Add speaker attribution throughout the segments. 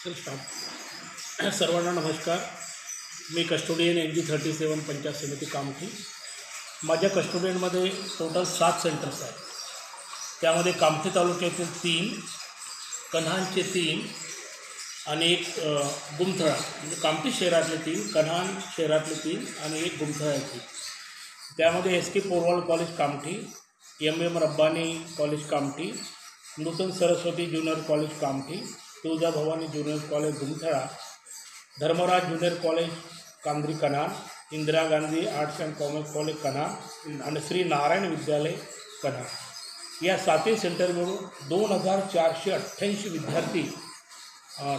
Speaker 1: चल स्टार्ट. सर्वांना नमस्कार. मी कस्टोडियन NG37 पंचायत समिती कामठी. माझ्या कस्टोडियनमध्ये टोटल 7 सेंटर्स आहेत. त्यामध्ये कामठी तालुक्यातील 3, कन्हानचे 3 आणि एक गुमथळा, म्हणजे कामठी शहरातले 3, कन्हान शहरातले 3 आणि एक गुमथळाचे. त्यामध्ये SK Porwal college Kamthi, MM Rabbani college Kamthi, Nutan Saraswati junior college Kamthi, Tuljabhavani junior college Gumthala, Dharmaraj junior college Kamthi Kanhan, Indira Gandhi arts and commerce college Kanhan आणि श्री नारायण विद्यालय कन्हान. या 7 सेंटर मिळून 2488 विद्यार्थी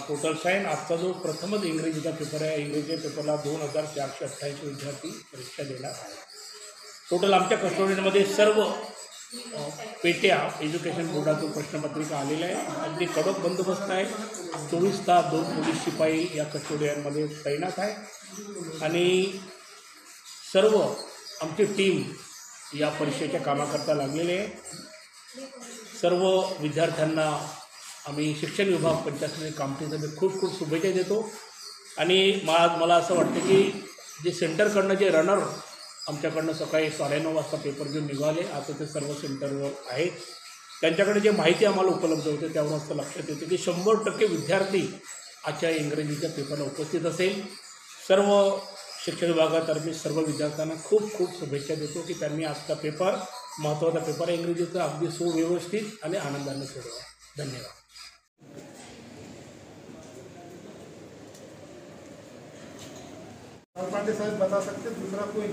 Speaker 1: टोटल साईन. आजचा जो प्रथमच इंग्रजीचा पेपर आहे, इंग्रजीच्या पेपरला 2488 विद्यार्थी परीक्षा देणार आहे. टोटल आमच्या कस्टोडियनमध्ये सर्व पेट्या एज्युकेशन बोर्डातून प्रश्नपत्रिका आलेल्या आहे. अगदी कडक बंदोबस्त आहे. 24 तास 2 पोलीस शिपाई या कस्टोडियनमध्ये तैनात आहे आणि सर्व आमची टीम या परीक्षेच्या कामाकरता लागलेली आहे. सर्व विद्यार्थ्यांना आम्ही शिक्षण विभाग पंचायत समिती कामठीसाठी खूप खूप शुभेच्छा देतो. आणि मला असं वाटतं की जे सेंटरकडनं जे रनर आमच्याकडनं सकाळी 9:30 वाजता पेपर घेऊन निघाले, आता ते सर्व सेंटरवर आहेत. त्यांच्याकडे जे माहिती आम्हाला उपलब्ध होते त्यावर असं लक्षात येते की 100% विद्यार्थी आजच्या इंग्रजीच्या पेपरला उपस्थित असेल. सर्व शिक्षण विभागातर्फे सर्व विद्यार्थ्यांना खूप खूप शुभेच्छा देतो की त्यांनी आजचा पेपर, महत्त्वाचा पेपर आहे इंग्रजीचा, अगदी सुव्यवस्थित आणि आनंदाने सोडवा. धन्यवाद.
Speaker 2: पांडे साहब बता सकते दूसरा कोई